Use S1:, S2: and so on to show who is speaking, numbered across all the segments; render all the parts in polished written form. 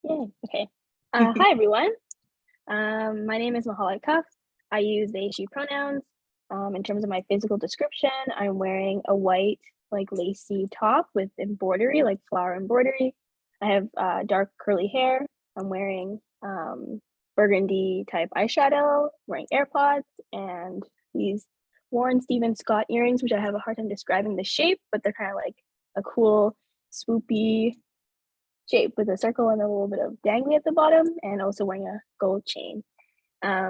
S1: Yay. Okay. Hi, everyone. My name is Mahala Cuff. I use they, she pronouns. In terms of my physical description, I'm wearing a white, like lacy top with embroidery, like flower embroidery. I have dark curly hair. I'm wearing burgundy type eyeshadow, wearing AirPods, and these Warren Stevens Scott earrings, which I have a hard time describing the shape, but they're kind of like a cool, swoopy shape with a circle and a little bit of dangly at the bottom, and also wearing a gold chain. I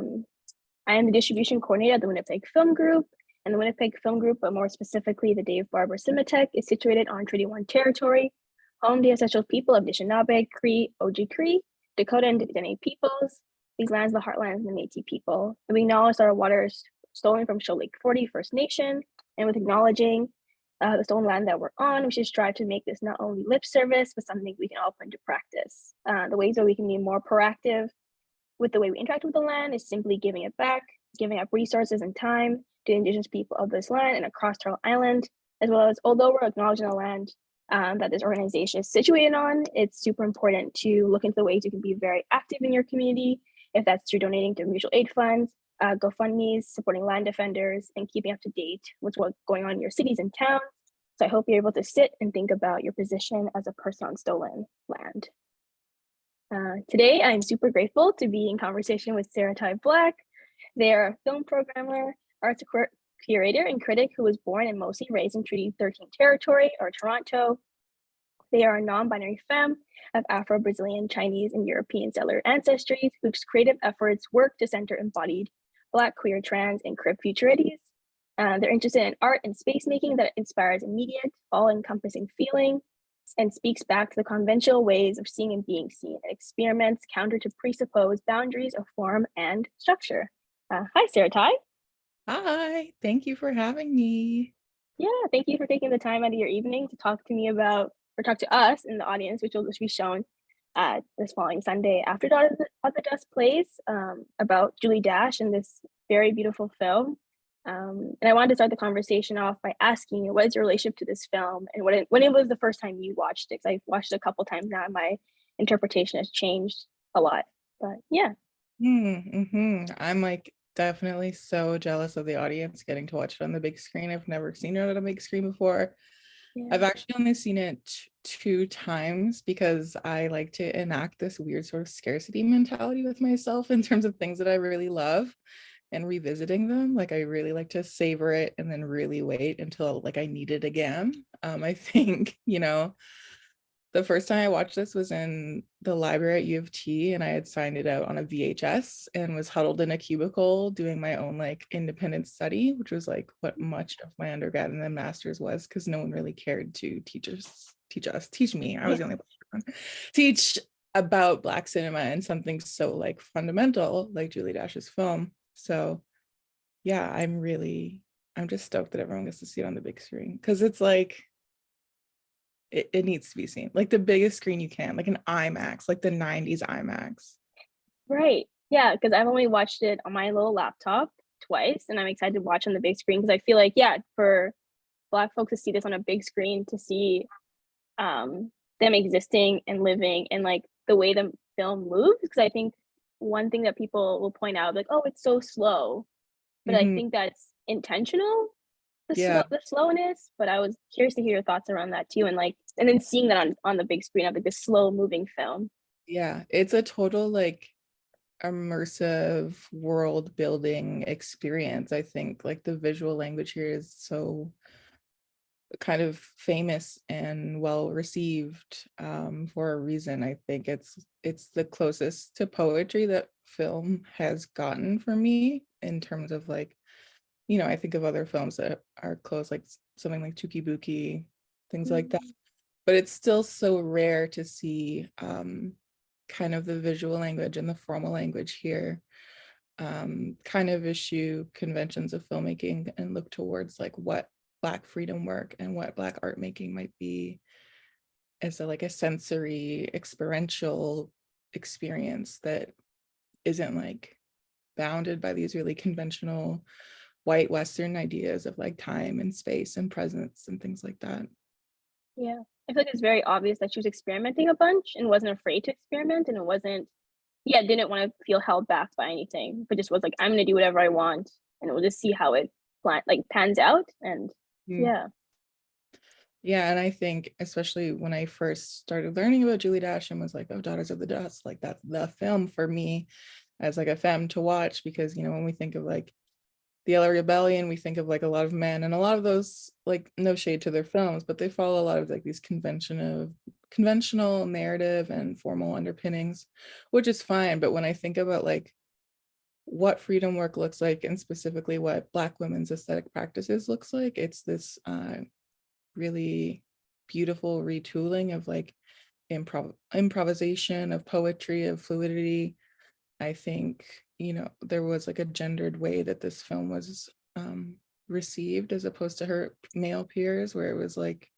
S1: am the distribution coordinator at the Winnipeg Film Group, and the Winnipeg Film Group, but more specifically the Dave Barber Cinematheque, is situated on Treaty 1 territory, home to the ancestral people of Anishinaabe, Cree, Oji-Cree, Dakota, and Dene peoples. These lands are the heartlands of the Métis people. And we acknowledge that our waters stolen from Shoal Lake 40 First Nation, and with acknowledging the stolen land that we're on, we should strive to make this not only lip service, but something we can all put into practice. The ways that we can be more proactive with the way we interact with the land is simply giving it back, giving up resources and time to Indigenous people of this land and across Turtle Island, as well as, although we're acknowledging the land that this organization is situated on, it's super important to look into the ways you can be very active in your community, if that's through donating to mutual aid funds, GoFundMes, supporting land defenders, and keeping up to date with what's going on in your cities and towns. So I hope you're able to sit and think about your position as a person on stolen land. Today, I'm super grateful to be in conversation with Sarah-Tai Black. They are a film programmer, arts curator, and critic who was born and mostly raised in Treaty 13 territory, or Toronto. They are a non-binary femme of Afro-Brazilian, Chinese, and European settler ancestries whose creative efforts work to center embodied Black, queer, trans, and Crip futurities. They're interested in art and space making that inspires immediate, all-encompassing feeling and speaks back to the conventional ways of seeing and being seen, and experiments counter to presupposed boundaries of form and structure. Hi, Sarah-Tai.
S2: Hi, thank you for having me.
S1: Yeah, thank you for taking the time out of your evening to talk to me about, or talk to us in the audience, which will just be shown this following Sunday after Dawn of the Dust plays, about Julie Dash and this very beautiful film. And I wanted to start the conversation off by asking you, what is your relationship to this film, and when it was the first time you watched it? Because I've watched it a couple times now, and my interpretation has changed a lot. But yeah.
S2: I'm like definitely so jealous of the audience getting to watch it on the big screen. I've never seen it on a big screen before.
S1: Yeah.
S2: I've actually only seen it 2 times because I like to enact this weird sort of scarcity mentality with myself in terms of things that I really love and revisiting them. Like I really like to savor it and then really wait until like I need it again. I think, the first time I watched this was in the library at U of T, and I had signed it out on a VHS and was huddled in a cubicle doing my own like independent study, which was like what much of my undergrad and then master's was, because no one really cared to teach me. I was the only one. Teach about Black cinema and something so like fundamental like Julie Dash's film. So yeah, I'm just stoked that everyone gets to see it on the big screen, because it's like it needs to be seen, like the biggest screen you can, like an IMAX, like the 90s IMAX.
S1: Right. Yeah, because I've only watched it on my little laptop twice, and I'm excited to watch on the big screen because I feel like, yeah, for Black folks to see this on a big screen, to see them existing and living and like the way the film moves, because I think one thing that people will point out, like, oh, it's so slow, but I think that's intentional, the slowness. But I was curious to hear your thoughts around that too, and like, and then seeing that on the big screen of like this slow moving film.
S2: Yeah, it's a total like immersive world building experience. I think like the visual language here is so kind of famous and well received for a reason. I think it's the closest to poetry that film has gotten for me, in terms of like, I think of other films that are close, like something like Tuki Buki, things like that. But it's still so rare to see kind of the visual language and the formal language here kind of issue conventions of filmmaking and look towards like what Black freedom work and what Black art making might be as a sensory experiential experience that isn't like bounded by these really conventional white Western ideas of like time and space and presence and things like that.
S1: Yeah. I feel like it's very obvious that she was experimenting a bunch and wasn't afraid to experiment, and it wasn't, yeah, didn't want to feel held back by anything, but just was like, I'm gonna do whatever I want, and we'll just see how it pans out. And
S2: Mm.
S1: yeah,
S2: Yeah, and I think especially when I first started learning about Julie Dash and was like, oh, Daughters of the Dust, like that's the film for me as like a femme to watch, because when we think of like the LA Rebellion, we think of like a lot of men, and a lot of those, like, no shade to their films, but they follow a lot of like these conventional narrative and formal underpinnings, which is fine. But when I think about like what freedom work looks like, and specifically what Black women's aesthetic practices looks like, it's this really beautiful retooling of like improvisation, of poetry, of fluidity. I think, there was like a gendered way that this film was received as opposed to her male peers, where it was like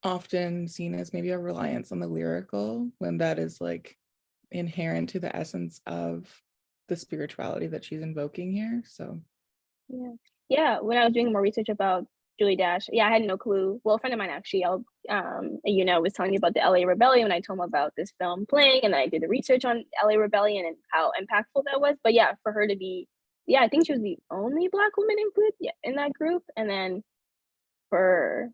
S2: often seen as maybe a reliance on the lyrical, when that is like inherent to the essence of the spirituality that she's invoking here. So
S1: yeah, yeah. When I was doing more research about Julie Dash, yeah, I had no clue. Well, a friend of mine actually, was telling me about the LA Rebellion, and I told him about this film playing, and then I did the research on LA Rebellion and how impactful that was. But yeah, for her to be, yeah, I think she was the only Black woman included, yeah, in that group, and then for,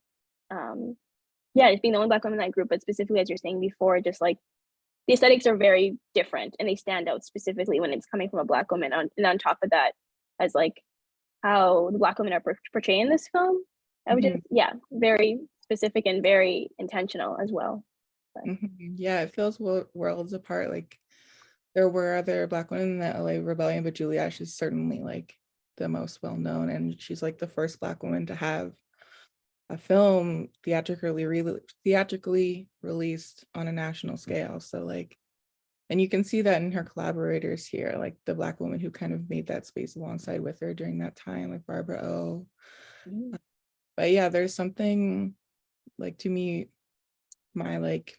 S1: yeah, just being the only Black woman in that group, but specifically as you're saying before, just like the aesthetics are very different and they stand out specifically when it's coming from a Black woman. And on top of that, as like how the Black women are portrayed in this film, which is,
S2: mhm,
S1: yeah, very specific and very intentional as well. But,
S2: yeah, it feels worlds apart. Like there were other Black women in the LA Rebellion, but Julie Ash is certainly like the most well known, and she's like the first Black woman to have a film theatrically released on a national scale. So like, and you can see that in her collaborators here, like the Black woman who kind of made that space alongside with her during that time, like Barbara O.
S1: mm,
S2: But yeah, there's something, like, to me, my like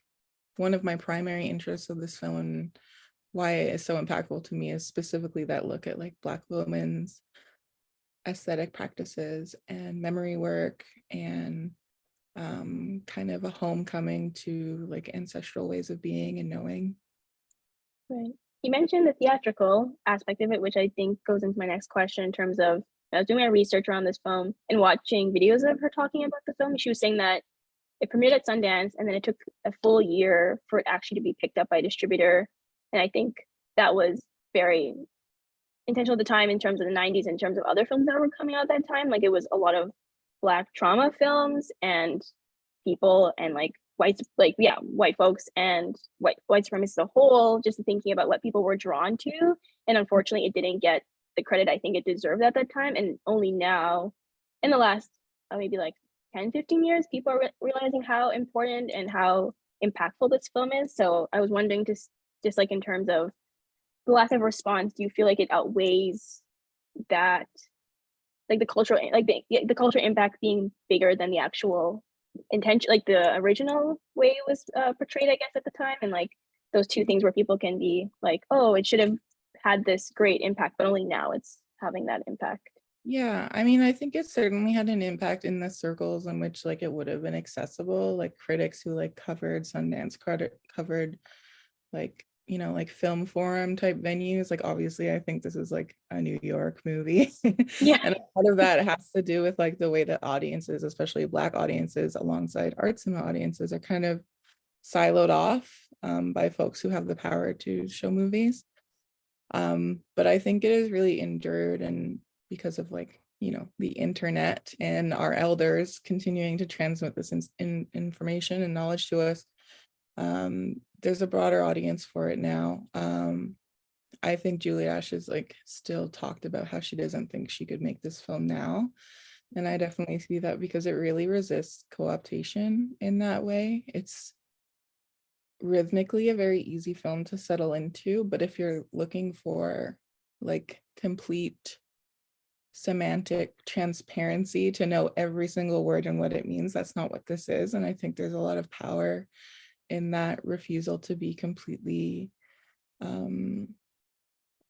S2: one of my primary interests of this film, and why it is so impactful to me, is specifically that look at like Black women's aesthetic practices and memory work, and kind of a homecoming to like ancestral ways of being and knowing.
S1: right. You mentioned the theatrical aspect of it, which I think goes into my next question in terms of, I was doing my research around this film and watching videos of her talking about the film. She was saying that it premiered at Sundance, and then it took a full year for it actually to be picked up by a distributor. And I think that was very intentional at the time in terms of the 90s, in terms of other films that were coming out at that time. Like it was a lot of Black trauma films and people and like whites, like, yeah, white folks and white supremacists as a whole, just thinking about what people were drawn to. And unfortunately, it didn't get the credit I think it deserved at that time. And only now, in the last maybe like 10-15 years, people are realizing how important and how impactful this film is. So I was wondering, just like in terms of the lack of response, do you feel like it outweighs that, like the cultural, like the cultural impact being bigger than the actual intention, like the original way it was portrayed, I guess, at the time? And like those two things where people can be like, oh, it should have had this great impact, but only now it's having that impact.
S2: Yeah, I mean, I think it certainly had an impact in the circles in which like it would have been accessible, like critics who like covered Sundance, covered like, like film forum type venues. Like obviously I think this is like a New York movie.
S1: Yeah.
S2: And a lot of that has to do with like the way that audiences, especially Black audiences alongside art cinema audiences, are kind of siloed off by folks who have the power to show movies. But I think it has really endured, and because of like, the internet and our elders continuing to transmit this information and knowledge to us, there's a broader audience for it now. I think Julie Ash is like still talked about how she doesn't think she could make this film now. And I definitely see that because it really resists co-optation in that way. It's rhythmically a very easy film to settle into, but if you're looking for like complete semantic transparency to know every single word and what it means, that's not what this is. And I think there's a lot of power in that refusal to be completely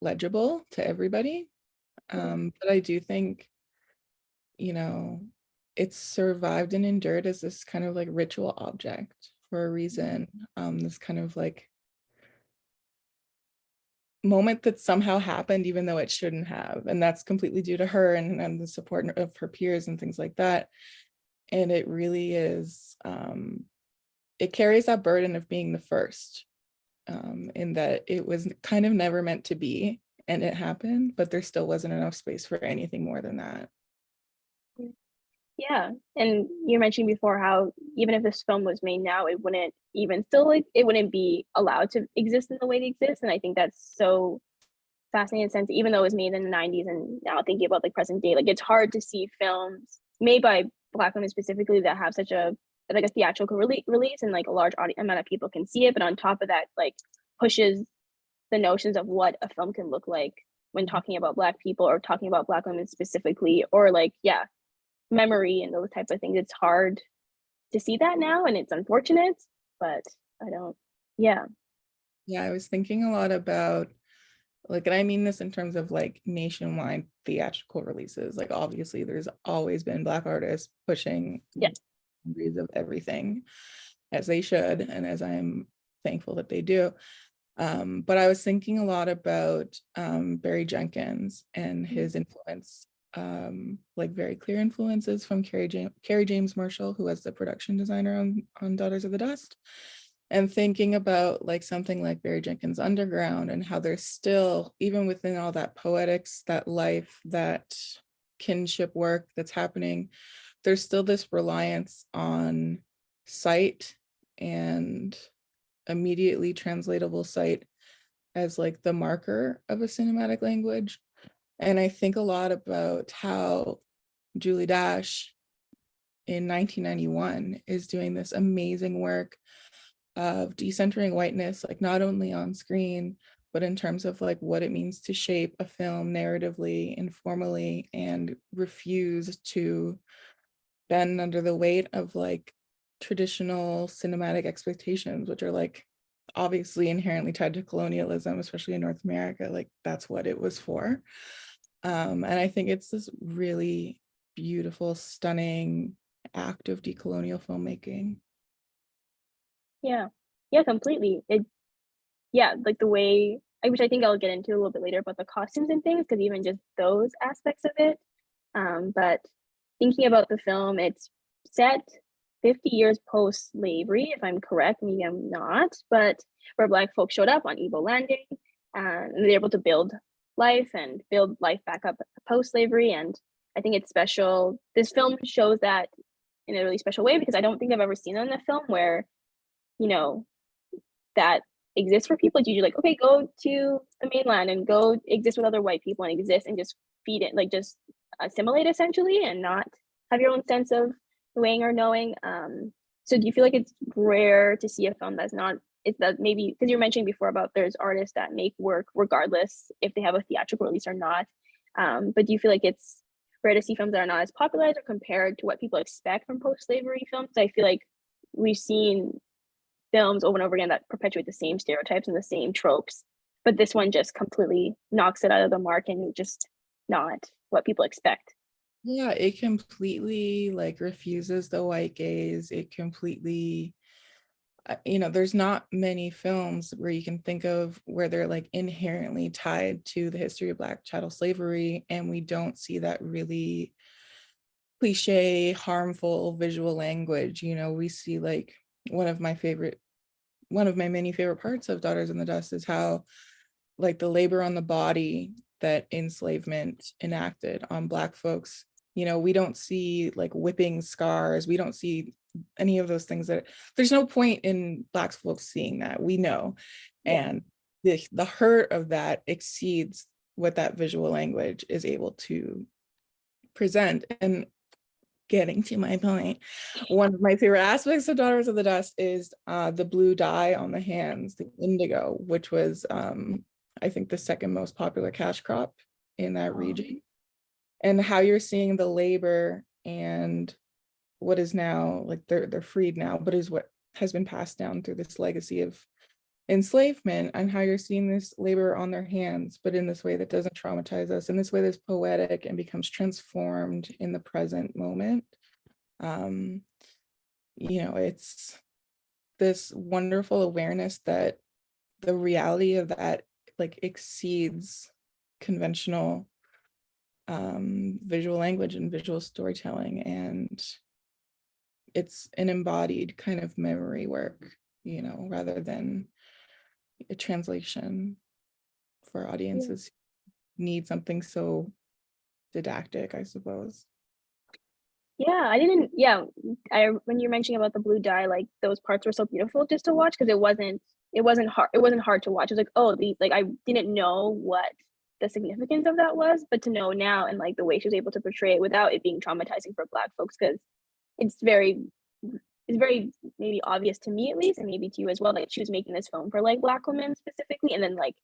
S2: legible to everybody. But I do think, you know, it's survived and endured as this kind of like ritual object for a reason. This kind of like moment that somehow happened even though it shouldn't have, and that's completely due to her and the support of her peers and things like that. And it really is, it carries that burden of being the first, in that it was kind of never meant to be, and it happened, but there still wasn't enough space for anything more than that.
S1: Yeah, and you mentioned before how even if this film was made now, it wouldn't even still like it wouldn't be allowed to exist in the way it exists, and I think that's so fascinating sense, even though it was made in the 90s and now thinking about like present day, like it's hard to see films made by Black women specifically that have such a like a theatrical release and like a large amount of people can see it, but on top of that, like pushes the notions of what a film can look like when talking about Black people or talking about Black women specifically, or like, yeah, memory and those types of things. It's hard to see that now and it's unfortunate, but I don't, yeah.
S2: Yeah, I was thinking a lot about like, and I mean this in terms of like nationwide theatrical releases. Like, obviously, there's always been Black artists pushing
S1: Yeah.
S2: boundaries of everything, as they should, and as I'm thankful that they do. But I was thinking a lot about Barry Jenkins and his influence, like very clear influences from Carrie James Marshall, who was the production designer on Daughters of the Dust, and thinking about like something like Barry Jenkins Underground and how there's still, even within all that poetics, that life, that kinship work that's happening, there's still this reliance on sight and immediately translatable sight as like the marker of a cinematic language. And I think a lot about how Julie Dash in 1991 is doing this amazing work of decentering whiteness, like not only on screen, but in terms of like what it means to shape a film narratively, informally, and refuse to bend under the weight of like traditional cinematic expectations, which are like obviously inherently tied to colonialism, especially in North America. Like that's what it was for. And I think it's this really beautiful, stunning act of decolonial filmmaking.
S1: Yeah. Yeah, completely. It yeah, like the way which I think I'll get into a little bit later about the costumes and things, because even just those aspects of it. But thinking about the film, it's set 50 years post-slavery, if I'm correct, maybe I'm not, but where Black folks showed up on Evo Landing, and they're able to build life back up post-slavery. And I think it's special. This film shows that in a really special way, because I don't think I've ever seen it in a film where, you know, that exists for people. It's usually like, okay, go to the mainland and go exist with other white people and exist and just feed it, like just assimilate essentially and not have your own sense of weighing or knowing. So do you feel like it's rare to see a film that's not, it's that maybe, because you were mentioning before about there's artists that make work regardless if they have a theatrical release or not. But do you feel like it's rare to see films that are not as popularized or compared to what people expect from post-slavery films? I feel like we've seen films over and over again that perpetuate the same stereotypes and the same tropes, but this one just completely knocks it out of the mark and just not what people expect.
S2: Yeah, it completely like refuses the white gaze. It completely, there's not many films where you can think of where they're like inherently tied to the history of Black chattel slavery, and we don't see that really cliche, harmful visual language. We see like one of my many favorite parts of Daughters in the Dust is how like the labor on the body that enslavement enacted on Black folks. We don't see like whipping scars. We don't see any of those things. That there's no point in Black folks seeing that, we know.
S1: Yeah.
S2: And the hurt of that exceeds what that visual language is able to present. And getting to my point, one of my favorite aspects of Daughters of the Dust is the blue dye on the hands, the indigo, which was I think the second most popular cash crop in that region, and how you're seeing the labor and what is now like they're freed now, but is what has been passed down through this legacy of enslavement, and how you're seeing this labor on their hands, but in this way that doesn't traumatize us, in this way that's poetic and becomes transformed in the present moment. It's this wonderful awareness that the reality of that like exceeds conventional visual language and visual storytelling, and it's an embodied kind of memory work, rather than a translation for
S1: Yeah.
S2: audiences who need something so didactic, I suppose.
S1: Yeah, I didn't yeah, I when you're mentioning about the blue dye, like, those parts were so beautiful just to watch because it wasn't hard to watch. It was like, "Oh, the" like, I didn't know what the significance of that was, but to know now and, like, the way she was able to portray it without it being traumatizing for Black folks, because it's very it's very maybe obvious to me at least, and maybe to you as well, like, she was making this film for, like, Black women specifically, and then, like,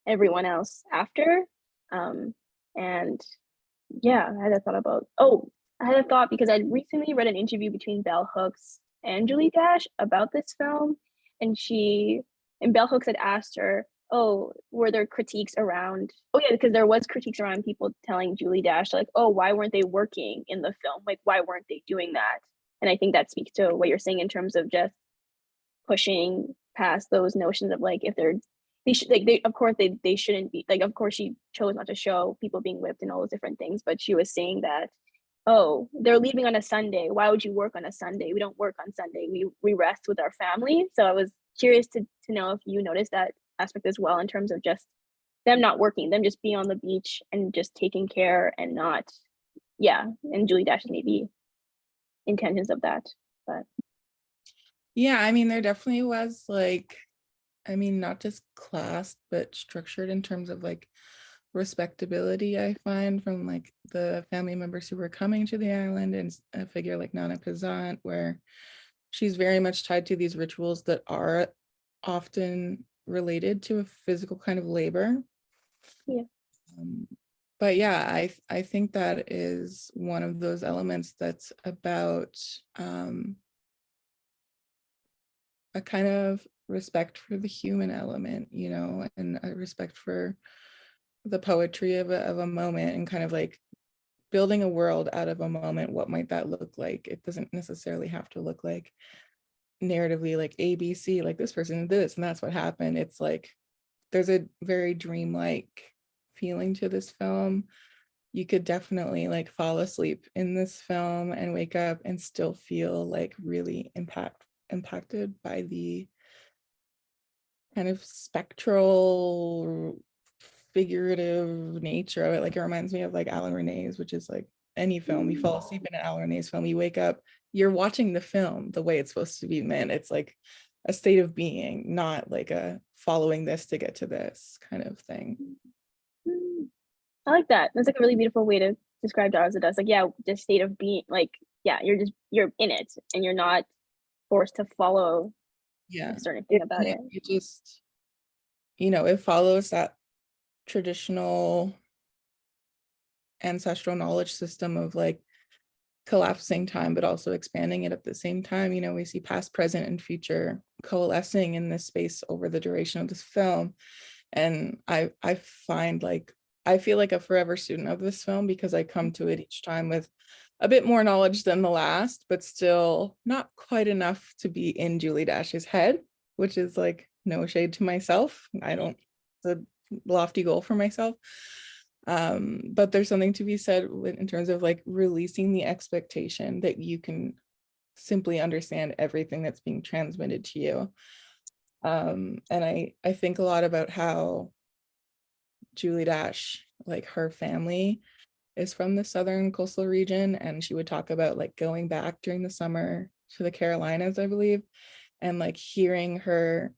S1: everyone else after, and yeah, I had a thought because I recently read an interview between Bell Hooks and Julie Dash about this film, and Bell Hooks had asked her, "Oh, were there critiques around?" Oh yeah, because there was critiques around people telling Julie Dash like, "Oh, why weren't they working in the film? Like, why weren't they doing that?" And I think that speaks to what you're saying in terms of just pushing past those notions of like if they should like they of course they shouldn't be like of course she chose not to show people being whipped and all those different things, but she was saying that, oh, they're leaving on a Sunday, why would you work on a Sunday? We don't work on Sunday, we rest with our family. So I was curious to know if you noticed that aspect as well in terms of just them not working, them just being on the beach and just taking care and not, yeah, and Julie Dash's maybe intentions of that, but
S2: Yeah, I mean, there definitely was like, I mean, not just class, but structured in terms of like respectability, I find, from like the family members who were coming to the island, and a figure like Nana Pizant, where she's very much tied to these rituals that are often related to a physical kind of labor.
S1: yeah.
S2: Um, but yeah, I think that is one of those elements that's about a kind of respect for the human element, and a respect for the poetry of a moment, and kind of like building a world out of a moment. What might that look like? It doesn't necessarily have to look like narratively like ABC, like this person did this and that's what happened. It's like there's a very dreamlike feeling to this film. You could definitely like fall asleep in this film and wake up and still feel like really impacted by the kind of spectral figurative nature of it. Like it reminds me of like Alan Renee's, which is like any film, you fall asleep in an Alan Renee's film, you wake up, you're watching the film the way it's supposed to be meant. It's like a state of being, not like a following this to get to this kind of thing.
S1: Mm. I like that. That's like a really beautiful way to describe Jaws. It does. Like, yeah, just state of being like, yeah, you're in it and you're not forced to follow
S2: Yeah,
S1: a certain thing about it.
S2: it just, it follows that traditional ancestral knowledge system of like collapsing time, but also expanding it at the same time. We see past, present, and future coalescing in this space over the duration of this film. And I find like, I feel like a forever student of this film because I come to it each time with a bit more knowledge than the last, but still not quite enough to be in Julie Dash's head, which is like no shade to myself. I don't, it's a lofty goal for myself. But there's something to be said in terms of like releasing the expectation that you can simply understand everything that's being transmitted to you. And I think a lot about how Julie Dash, like her family is from the southern coastal region, and she would talk about like going back during the summer to the Carolinas, I believe, and like hearing her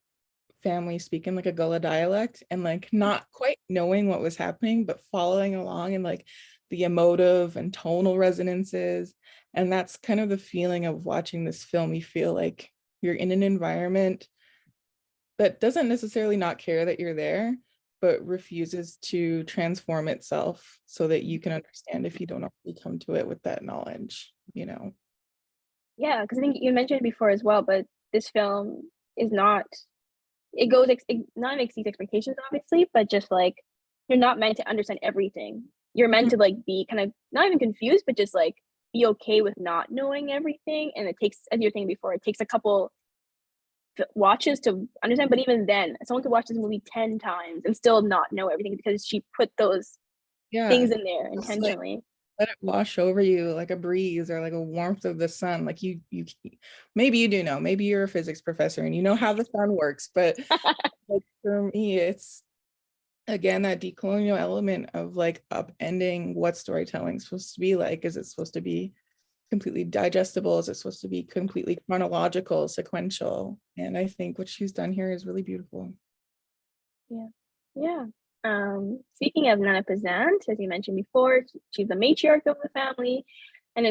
S2: family speak in like a Gullah dialect and like not quite knowing what was happening, but following along and like the emotive and tonal resonances. And that's kind of the feeling of watching this film. You feel like you're in an environment that doesn't necessarily not care that you're there, but refuses to transform itself so that you can understand if you don't already come to it with that knowledge.
S1: Yeah, because I think you mentioned it before as well, but this film is not. It not exceeds expectations, obviously, but just like you're not meant to understand everything. You're meant to like be kind of not even confused, but just like be okay with not knowing everything, and it takes, as you're saying before, it takes a couple watches to understand, but even then, someone could watch this movie 10 times and still not know everything because she put those
S2: Yeah,
S1: things in there
S2: just like
S1: intentionally.
S2: let it wash over you like a breeze or like a warmth of the sun. Like you maybe you do know, maybe you're a physics professor and you know how the sun works, but like for me, it's again that decolonial element of like upending what storytelling is supposed to be like. Is it supposed to be completely digestible? Is it supposed to be completely chronological, sequential? And I think what she's done here is really beautiful.
S1: Yeah. Yeah. Speaking of Nana Pazant, as you mentioned before, she's the matriarch of the family, and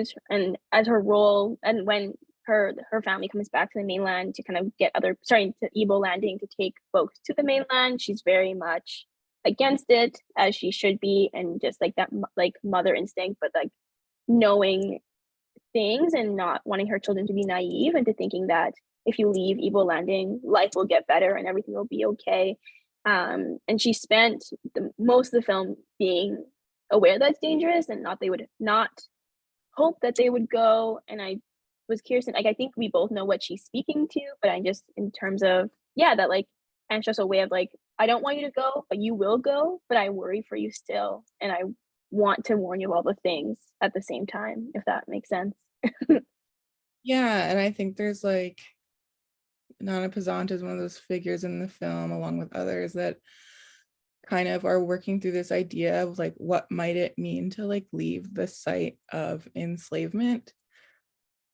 S1: as her role, and when her family comes back to the mainland to kind of get to Igbo landing to take folks to the mainland, she's very much against it, as she should be, and just like that like mother instinct, but like knowing things and not wanting her children to be naive into thinking that if you leave Igbo landing, life will get better and everything will be okay. And she spent most of the film being aware that's dangerous and not they would not hope that they would go. And I was curious, and like I think we both know what she's speaking to, but I just in terms of that like ancestral way of like I don't want you to go, but you will go, but I worry for you still, and I want to warn you of all the things at the same time, if that makes sense.
S2: Yeah, and I think there's like Nana Pazant is one of those figures in the film, along with others, that kind of are working through this idea of like what might it mean to like leave the site of enslavement.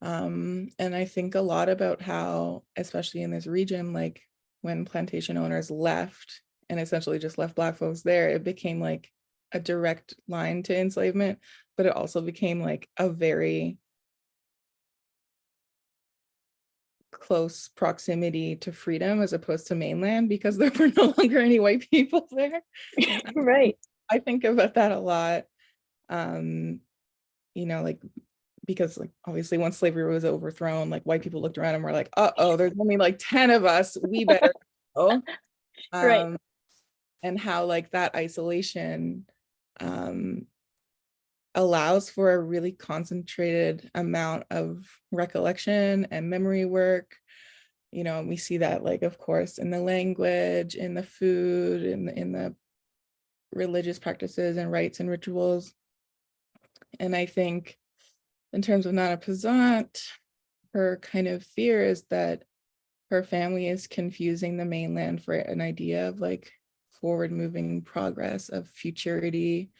S2: And I think a lot about how, especially in this region, like when plantation owners left and essentially just left Black folks there, it became like a direct line to enslavement, but it also became like a very close proximity to freedom as opposed to mainland because there were no longer any white people there.
S1: Right.
S2: I think about that a lot. Like because like obviously once slavery was overthrown, like white people looked around and were like, uh-oh, there's only like 10 of us, we better go.
S1: Right.
S2: And how like that isolation allows for a really concentrated amount of recollection and memory work. And we see that like, of course, in the language, in the food, in the religious practices and rites and rituals. And I think in terms of Nana Pazant, her kind of fear is that her family is confusing the mainland for an idea of like forward moving progress, of futurity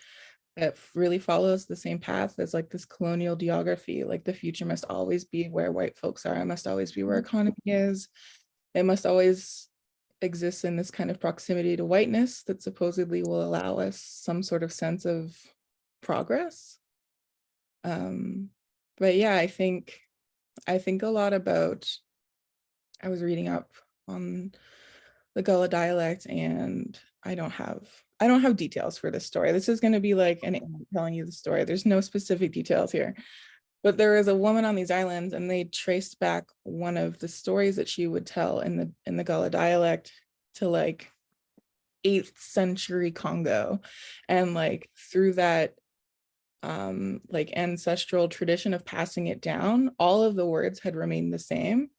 S2: that really follows the same path as like this colonial geography. Like the future must always be where white folks are. It must always be where economy is. It must always exist in this kind of proximity to whiteness that supposedly will allow us some sort of sense of progress. But yeah, I think a lot about, I was reading up on the Gullah dialect, and I don't have details for this story. This is going to be like an aunt telling you the story. There's no specific details here. But there is a woman on these islands, and they traced back one of the stories that she would tell in the Gullah dialect to like 8th century Congo. And like through that like ancestral tradition of passing it down, all of the words had remained the same,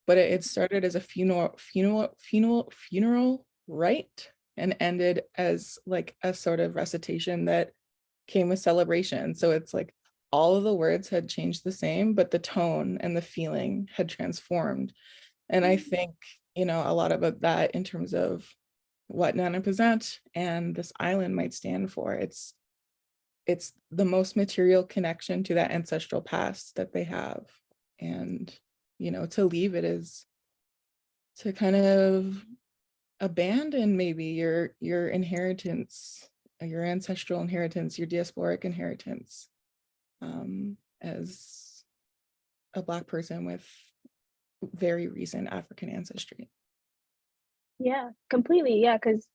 S2: but it started as a funeral rite and ended as like a sort of recitation that came with celebration. So it's like all of the words had changed the same, but the tone and the feeling had transformed. And I think, a lot about that in terms of what Nana Pazant and this island might stand for. It's the most material connection to that ancestral past that they have. And, to leave it is to kind of abandon maybe your inheritance, your ancestral inheritance, your diasporic inheritance, as a Black person with very recent African ancestry.
S1: Yeah, completely. Yeah, because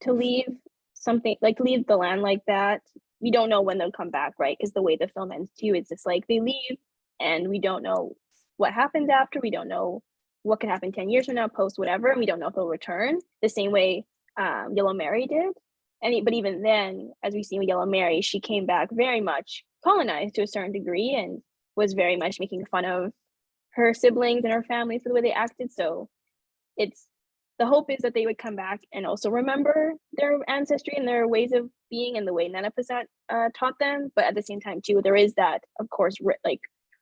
S1: to leave something like leave the land like that, we don't know when they'll come back, right? Because the way the film ends too, it's just like they leave and we don't know what happens after. We don't know what could happen 10 years from now, post whatever, and we don't know if they'll return the same way Yellow Mary did. But even then, as we see with Yellow Mary, she came back very much colonized to a certain degree and was very much making fun of her siblings and her family for the way they acted. So it's the hope is that they would come back and also remember their ancestry and their ways of being and the way Nana Passat taught them. But at the same time, too, there is that, of course,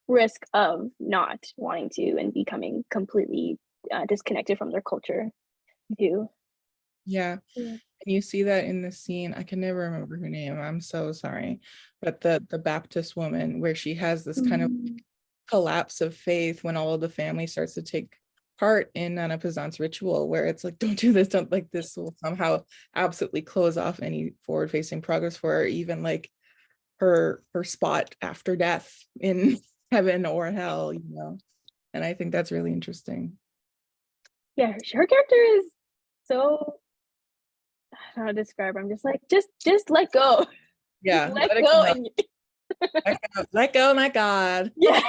S1: risk of not wanting to and becoming completely disconnected from their culture, too.
S2: Yeah.
S1: Yeah.
S2: And you see that in the scene. I can never remember her name. I'm so sorry. But the Baptist woman, where she has this kind of collapse of faith when all of the family starts to take part in Nana Pazant's ritual, where it's like, don't do this, don't, like, this will somehow absolutely close off any forward-facing progress for her, even like her spot after death in heaven or hell, you know. And I think that's really interesting.
S1: Yeah, her character is so, I don't know how to describe her. I'm just like, just let go.
S2: Yeah,
S1: Let
S2: let it
S1: go
S2: go.
S1: and
S2: Let go, my God.
S1: yeah.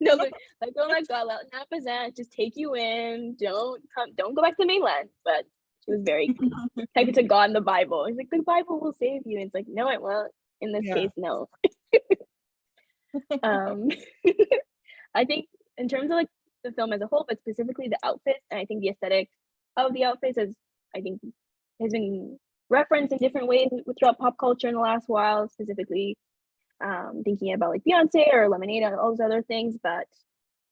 S1: No, let go, let God, let Nana Pazant just take you in. Don't go back to mainland. But she was very connected to God in the Bible. He's like, the Bible will save you. And it's like, no, it won't. In this case, no. I think in terms of like the film as a whole, but specifically the outfits, and I think the aesthetic of the outfits is, I think, has been referenced in different ways throughout pop culture in the last while, specifically thinking about like Beyonce or Lemonade and all those other things. But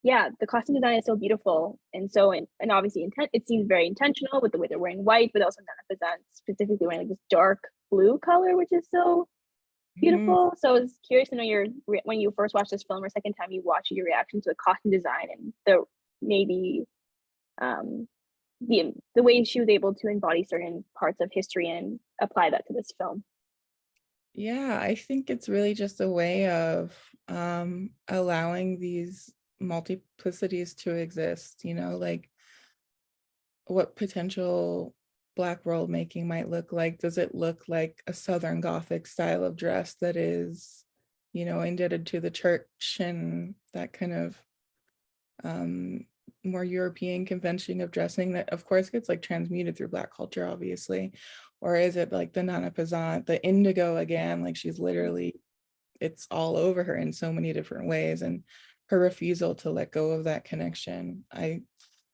S1: yeah, the costume design is so beautiful, and so and obviously it seems very intentional with the way they're wearing white, but also Nana Pazant specifically wearing like this dark blue color, which is so beautiful. So I was curious to know when you first watched this film or second time you watched your reaction to the costume design and the maybe the way she was able to embody certain parts of history and apply that to this film.
S2: Yeah, I think it's really just a way of allowing these multiplicities to exist, you know, like what potential Black world making might look like. Does it look like a Southern Gothic style of dress that is, you know, indebted to the church and that kind of more European convention of dressing that of course gets like transmuted through Black culture, obviously? Or is it like the Nana Pazant, the indigo again, like she's literally, it's all over her in so many different ways, and her refusal to let go of that connection. I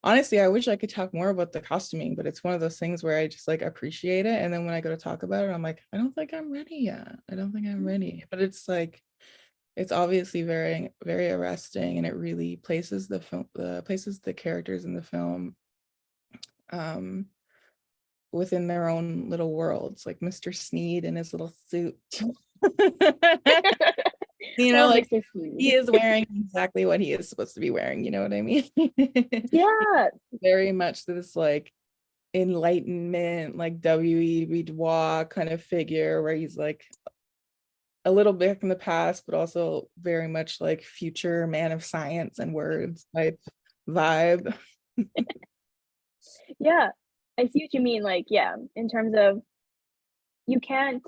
S2: honestly, I wish I could talk more about the costuming, but it's one of those things where I just like appreciate it, and then when I go to talk about it, I'm like, I don't think I'm ready yet. I don't think I'm ready. But it's like, it's obviously very, very arresting, and it really places the film, places the characters in the film within their own little worlds, like Mr. Sneed in his little suit. You know, like he is wearing exactly what he is supposed to be wearing, you know what I mean?
S1: Yeah.
S2: Very much this like enlightenment, like W.E. Dubois kind of figure, where he's like a little bit in the past, but also very much like future man of science and words type vibe.
S1: Yeah, I see what you mean. Like, yeah, in terms of you can't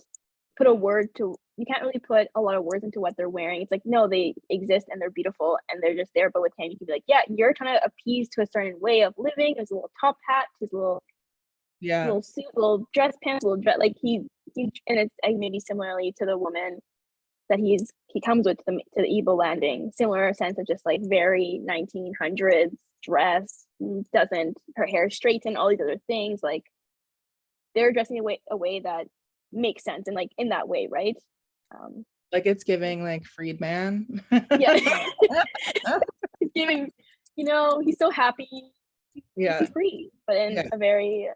S1: you can't really put a lot of words into what they're wearing. It's like, no, they exist and they're beautiful and they're just there. But with him, you can be like, yeah, you're trying to appease to a certain way of living. His little top hat, his little suit, little dress pants, little dress. Like and it's maybe similarly to the woman that he comes with to the Evil Landing. Similar sense of just like very 1900s dress, doesn't her hair straighten, all these other things. Like they're dressing a way that makes sense and like in that way, right?
S2: Like it's giving like Freedman.
S1: Yeah. Giving, he's so happy.
S2: Yeah.
S1: He's free, but in a very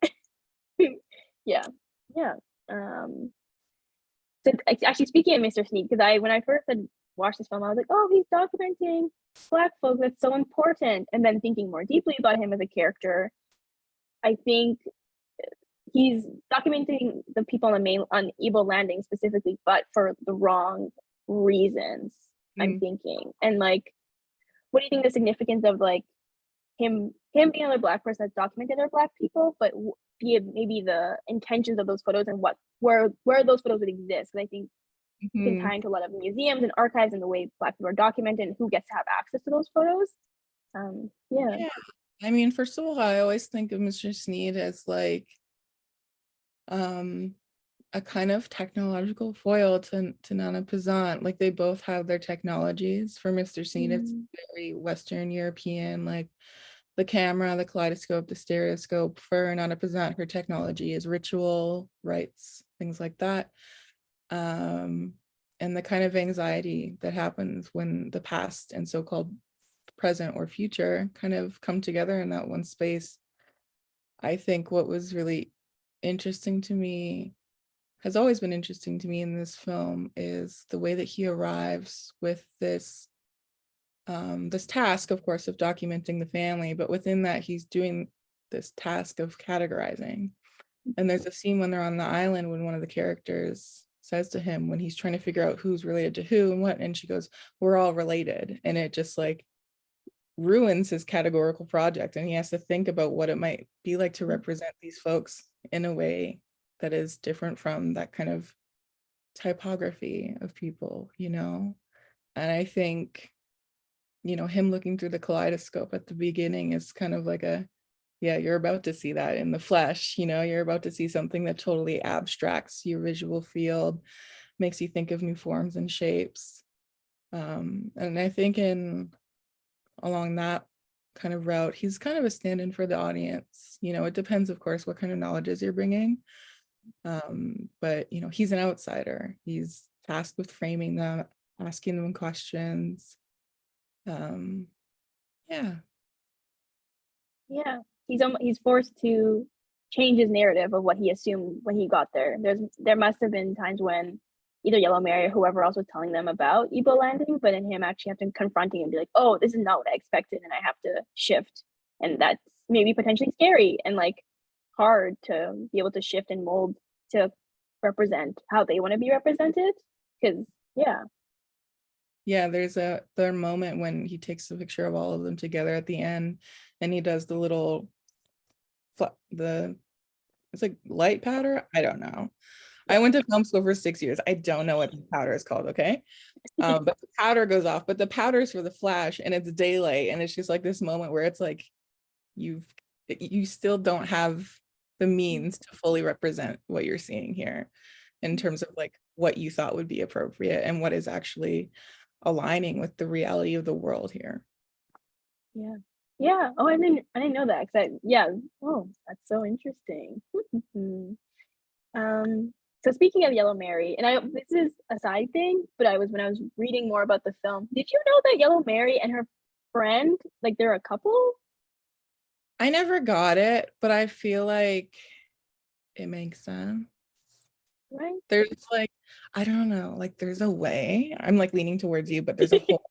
S1: yeah. Yeah. So actually speaking of Mr. Sneed, because when I first had watched this film, I was like, oh, he's documenting Black folk, that's so important. And then thinking more deeply about him as a character, I think he's documenting the people on Evil Landing specifically, but for the wrong reasons. I'm thinking, and like, what do you think the significance of like him being another Black person that's documented other Black people, but maybe the intentions of those photos and where those photos would exist? And I think you can tie into a lot of museums and archives and the way Black people are documented and who gets to have access to those photos. Yeah.
S2: I mean, first of all, I always think of Mr. Sneed as like a kind of technological foil to Nana Pizant. Like they both have their technologies. For Mr. Scene, it's very Western European, like the camera, the kaleidoscope, the stereoscope. For Nana Pizant, her technology is ritual, rites, things like that. And the kind of anxiety that happens when the past and so-called present or future kind of come together in that one space. I think what was really interesting to me, has always been interesting to me in this film, is the way that he arrives with this this task, of course, of documenting the family, but within that he's doing this task of categorizing. And there's a scene when they're on the island when one of the characters says to him, when he's trying to figure out who's related to who and what, and she goes, we're all related. And it just like ruins his categorical project, and he has to think about what it might be like to represent these folks in a way that is different from that kind of typography of people, you know. And I think, you know, him looking through the kaleidoscope at the beginning is kind of like a, yeah, you're about to see that in the flesh, you know, you're about to see something that totally abstracts your visual field, makes you think of new forms and shapes. And I think along that kind of route, he's kind of a stand-in for the audience. You know, it depends, of course, what kind of knowledges you're bringing. But, you know, he's an outsider. He's tasked with framing them, asking them questions. Yeah.
S1: Yeah, he's forced to change his narrative of what he assumed when he got there. There must have been times when either Yellow Mary or whoever else was telling them about Ebo landing, but in him actually have to confronting and be like, oh, this is not what I expected, and I have to shift. And that's maybe potentially scary and like hard to be able to shift and mold to represent how they want to be represented. Because
S2: there's a moment when he takes a picture of all of them together at the end, and he does the little it's like light powder, I don't know. I went to film school for 6 years. I don't know what the powder is called, okay? But the powder goes off, but the powder is for the flash, and it's daylight, and it's just like this moment where it's like you still don't have the means to fully represent what you're seeing here in terms of like what you thought would be appropriate and what is actually aligning with the reality of the world here.
S1: Yeah. Oh, I didn't know that. Oh, that's so interesting. So speaking of Yellow Mary, and this is a side thing, but when I was reading more about the film, did you know that Yellow Mary and her friend, like they're a couple?
S2: I never got it, but I feel like it makes sense.
S1: Right?
S2: There's like, I don't know, like there's a way, I'm like leaning towards you, but there's a whole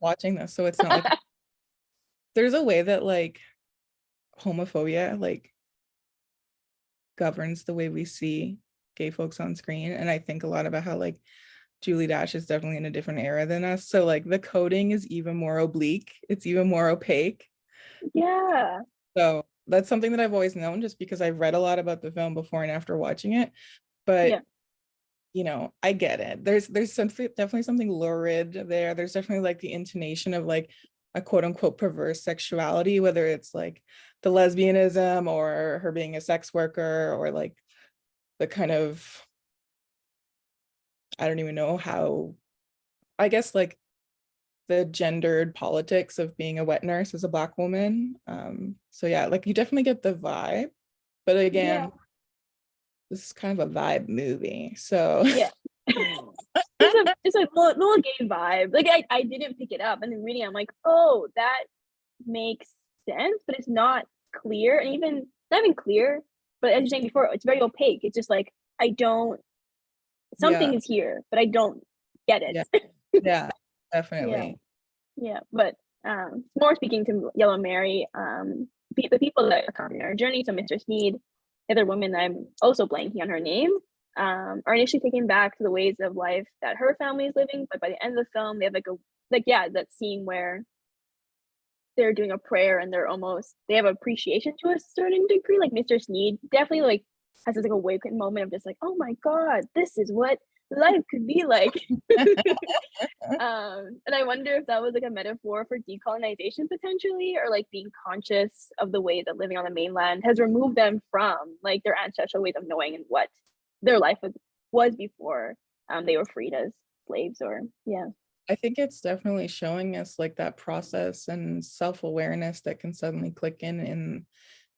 S2: watching this, so it's not like there's a way that like homophobia like governs the way we see gay folks on screen. And I think a lot about how like Julie Dash is definitely in a different era than us. So like the coding is even more oblique. It's even more opaque.
S1: Yeah.
S2: So that's something that I've always known just because I've read a lot about the film before and after watching it. But you know, I get it. There's something, definitely something lurid there. There's definitely like the intonation of like a quote unquote perverse sexuality, whether it's like the lesbianism or her being a sex worker or like the kind of, I don't even know how, I guess like the gendered politics of being a wet nurse as a Black woman. So yeah, like you definitely get the vibe, but again, this is kind of a vibe movie. So
S1: yeah. just a little gay vibe. Like I didn't pick it up, and then reading, I'm like, oh, that makes sense, but it's not clear, and even not even clear. But as you're saying before, it's very opaque. It's just like I don't. Something is here, but I don't get it.
S2: Yeah, definitely.
S1: Yeah. But more speaking to Yellow Mary, the people that accompany our journey, so Mr. Sneed, the other woman that I'm also blanking on her name, are initially taken back to the ways of life that her family is living, but by the end of the film, they have that scene where they're doing a prayer and they have appreciation to a certain degree. Like Mr. Sneed definitely like has this like awakened moment of just like, oh my God, this is what life could be like. And I wonder if that was like a metaphor for decolonization potentially, or like being conscious of the way that living on the mainland has removed them from like their ancestral ways of knowing and what their life was before they were freed as slaves, or yeah.
S2: I think it's definitely showing us like that process and self-awareness that can suddenly click in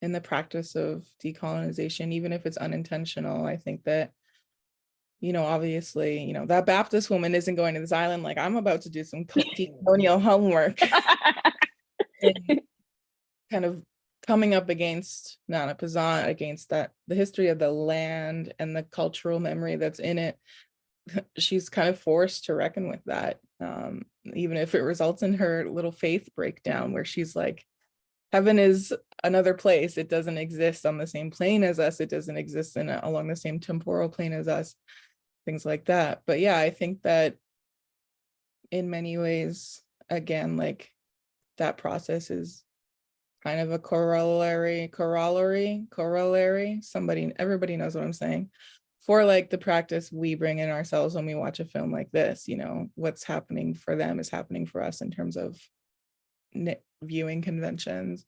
S2: the practice of decolonization, even if it's unintentional. I think that, obviously, that Baptist woman isn't going to this island like, I'm about to do some decolonial homework and kind of coming up against Nana Pazant, against the history of the land and the cultural memory that's in it. She's kind of forced to reckon with that, even if it results in her little faith breakdown where she's like, heaven is another place. It doesn't exist on the same plane as us. It doesn't exist along the same temporal plane as us, things like that. But yeah, I think that in many ways, again, like that process is kind of a corollary. Everybody knows what I'm saying. For like the practice we bring in ourselves when we watch a film like this, what's happening for them is happening for us in terms of viewing conventions,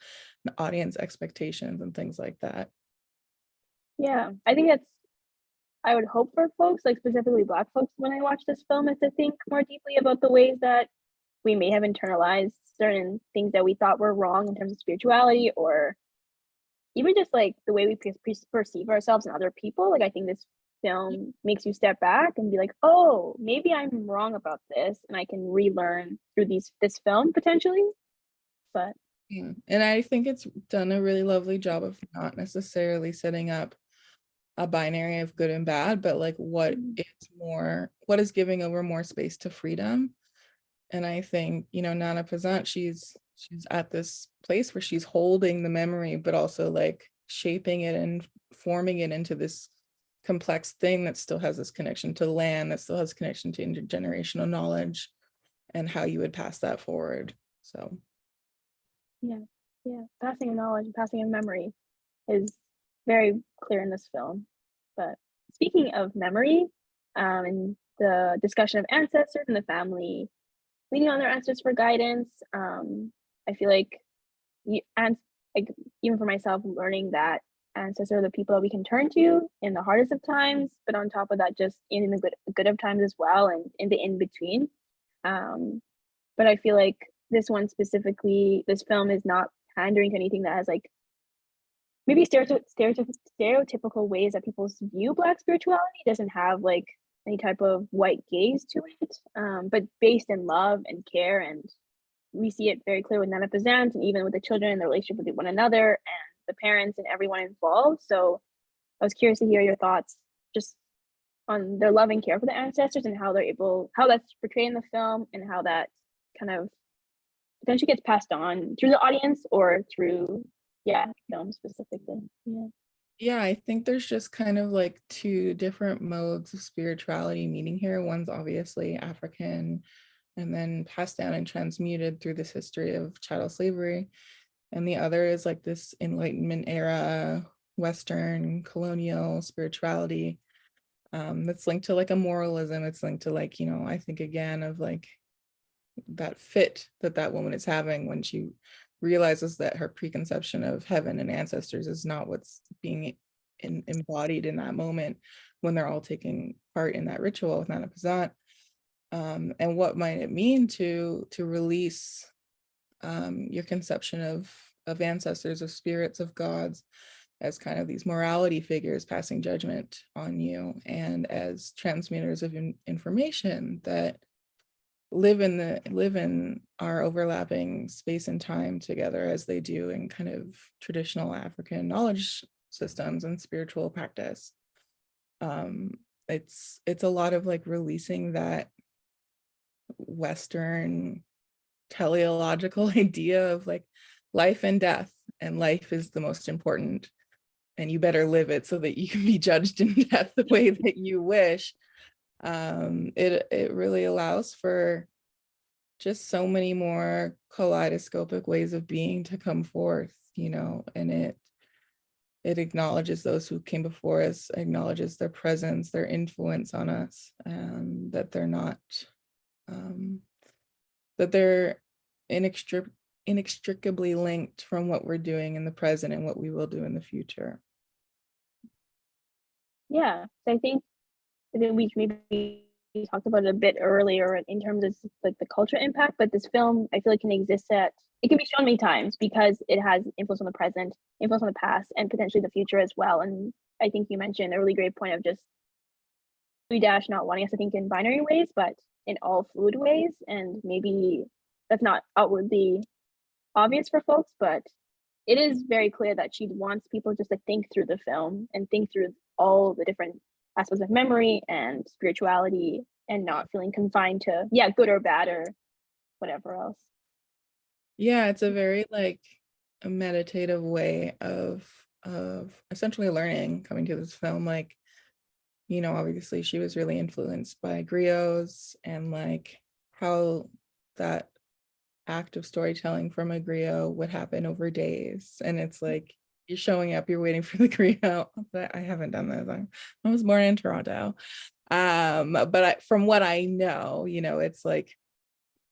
S2: audience expectations, and things like that.
S1: Yeah, I think I would hope for folks, like specifically Black folks, when I watch this film, is to think more deeply about the ways that we may have internalized certain things that we thought were wrong in terms of spirituality, or even just like the way we perceive ourselves and other people. Like, I think this film makes you step back and be like, oh, maybe I'm wrong about this, and I can relearn through this film potentially. But
S2: yeah. And I think it's done a really lovely job of not necessarily setting up a binary of good and bad, but like what is giving over more space to freedom. And I think, Nana Pazant, she's at this place where she's holding the memory, but also like shaping it and forming it into this complex thing that still has this connection to land, that still has connection to intergenerational knowledge and how you would pass that forward. So
S1: yeah, passing of knowledge and passing of memory is very clear in this film. But speaking of memory, and the discussion of ancestors and the family leaning on their ancestors for guidance, I feel like like even for myself, learning that ancestors are the people that we can turn to in the hardest of times, but on top of that, just in the good of times as well, and in the in between. But I feel like this one specifically, this film is not pandering to anything that has like maybe stereotypical ways that people view Black spirituality. Doesn't have like any type of white gaze to it, but based in love and care. And we see it very clear with Nana Pazant, and even with the children and their relationship with one another and the parents and everyone involved. So I was curious to hear your thoughts just on their love and care for the ancestors, and how that's portrayed in the film, and how that kind of potentially gets passed on through the audience or through film specifically.
S2: yeah, I think there's just kind of like two different modes of spirituality meeting here. One's obviously African and then passed down and transmuted through this history of chattel slavery. And the other is like this Enlightenment era, Western colonial spirituality, that's linked to like a moralism. It's linked to like, I think again of like that fit that woman is having when she realizes that her preconception of heaven and ancestors is not what's being embodied in that moment when they're all taking part in that ritual with Nana Pazant. And what might it mean to release your conception of ancestors, of spirits, of gods, as kind of these morality figures passing judgment on you, and as transmitters of information that live in our overlapping space and time together, as they do in kind of traditional African knowledge systems and spiritual practice. It's a lot of like releasing that Western teleological idea of like life and death, and life is the most important, and you better live it so that you can be judged in death the way that you wish. It really allows for just so many more kaleidoscopic ways of being to come forth, and it acknowledges those who came before us, acknowledges their presence, their influence on us, and that they're not that they're inextricably linked from what we're doing in the present and what we will do in the future.
S1: Yeah, so I think I think we maybe talked about it a bit earlier in terms of like the cultural impact, but this film I feel like can exist at, it can be shown many times because it has influence on the present, influence on the past, and potentially the future as well. And I think you mentioned a really great point of just Dash not wanting us to think in binary ways, but in all fluid ways. And maybe that's not outwardly obvious for folks, but it is very clear that she wants people just to think through the film and think through all the different aspects of memory and spirituality and not feeling confined to, yeah, good or bad or whatever else.
S2: Yeah, it's a very like a meditative way of essentially learning coming to this film. Like, you know, obviously she was really influenced by griots and like how that act of storytelling from a griot would happen over days. And it's like you're showing up, you're waiting for the griot. But I haven't done that. I was born in Toronto. But from what I know, you know, it's like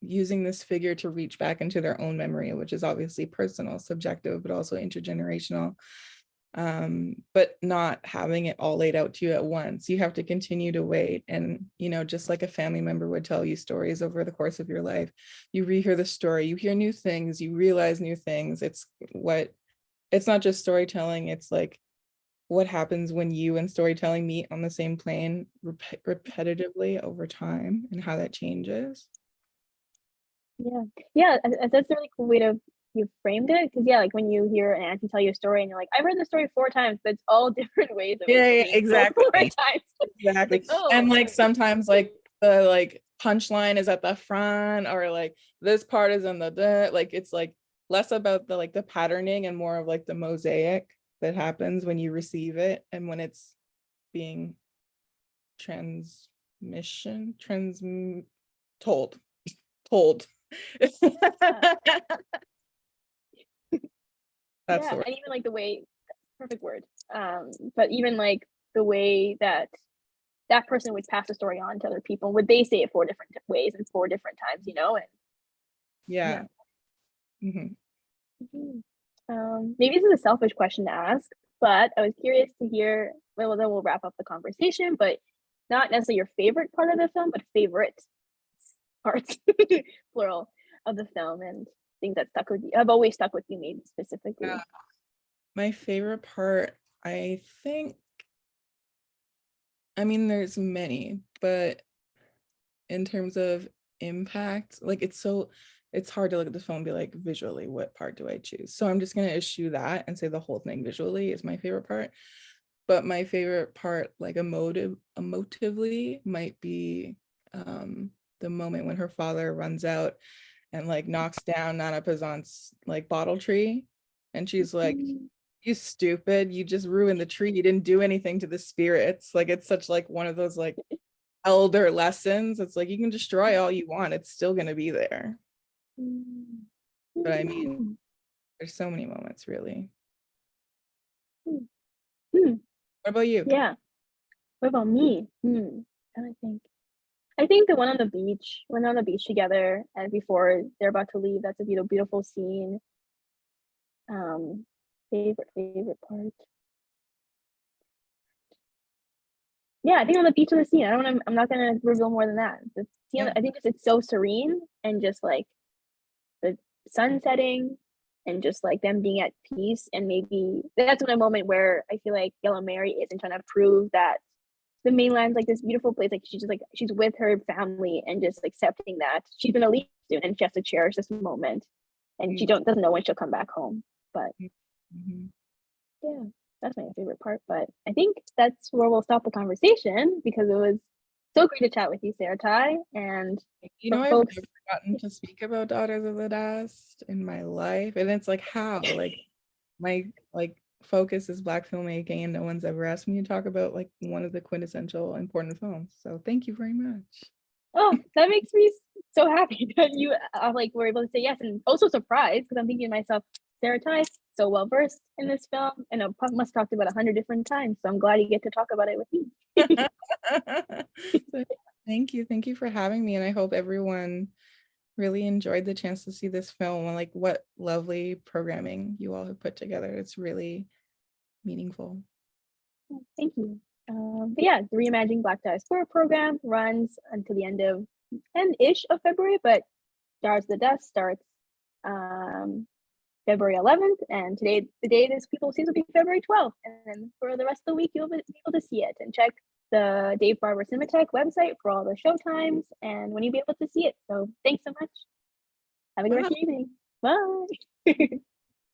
S2: using this figure to reach back into their own memory, which is obviously personal, subjective, but also intergenerational. But not having it all laid out to you at once. You have to continue to wait. And, you know, just like a family member would tell you stories over the course of your life, you rehear the story, you hear new things, you realize new things. It's not just storytelling, it's like what happens when you and storytelling meet on the same plane repetitively over time and how that changes.
S1: Yeah, that's a really cool way to you framed it, because yeah, like when you hear an auntie tell you a story and you're like, I've heard the story 4 times, but it's all different ways of
S2: Yeah,
S1: being
S2: exactly.
S1: told 4 times.
S2: Exactly.
S1: Like, oh,
S2: And like sometimes like the like punchline is at the front, or like this part is in the like it's like less about the like the patterning and more of like the mosaic that happens when you receive it and when it's being told. That's
S1: yeah,
S2: the word.
S1: and even like the way, perfect word. But even like the way that that person would pass the story on to other people, would they say it 4 different ways and 4 different times, you know? And
S2: Yeah.
S1: yeah.
S2: Mhm.
S1: Maybe this is a selfish question to ask, but I was curious to hear. Well, then we'll wrap up the conversation, but not necessarily your favorite part of the film, but favorite parts, plural, of the film, and things that stuck with you. Have always stuck with you, maybe specifically.
S2: My favorite part, I think, I mean, there's many, but in terms of impact, like it's hard to look at the film and be like, visually, what part do I choose? So I'm just going to eschew that and say the whole thing visually is my favorite part. But my favorite part, like emotively, might be the moment when her father runs out and like knocks down Nana Pazant's like bottle tree. And she's like, you stupid, you just ruined the tree. You didn't do anything to the spirits. Like it's such like one of those like elder lessons. It's like you can destroy all you want, it's still going to be there. But I mean, there's so many moments, really. What about you?
S1: Yeah. What about me? I think. I think the one on the beach, when they're on the beach together and before they're about to leave, that's a beautiful, beautiful scene. Favorite part. Yeah, I think on the beach of the scene. I'm not gonna reveal more than that. The scene,
S2: Yeah.
S1: I think it's so serene and just like the sun setting and just like them being at peace. And maybe that's when a moment where I feel like Yellow Mary isn't trying to prove that the mainland's like this beautiful place. Like she's just like she's with her family and just accepting that she's gonna leave soon and she has to cherish this moment. And she doesn't know when she'll come back home. But yeah, that's my favorite part. But I think that's where we'll stop the conversation because it was so great to chat with you, Sarah-Tai. And
S2: You
S1: for
S2: know, I've
S1: folks,
S2: never gotten to speak about Daughters of the Dust in my life. And it's like, how? Like, my like focus is Black filmmaking, and no one's ever asked me to talk about like one of the quintessential important films. So thank you very much.
S1: oh, that makes me so happy that you like were able to say yes, and also surprised because I'm thinking to myself, Sarah-Tai so well versed in this film, and I must have talked about 100 different times. So I'm glad you get to talk about it with me.
S2: So, thank you for having me, and I hope everyone really enjoyed the chance to see this film and like what lovely programming you all have put together. It's really meaningful.
S1: Thank you. But yeah, the Reimagining Black Diaspora program runs until the end-ish of February, but Stars the Dust starts February 11th, and today, the day this people sees will be February 12th, and then for the rest of the week, you'll be able to see it. And check the Dave Barber Cinematheque website for all the show times and when you'll be able to see it. So thanks so much. Have a good rest of your evening. Bye.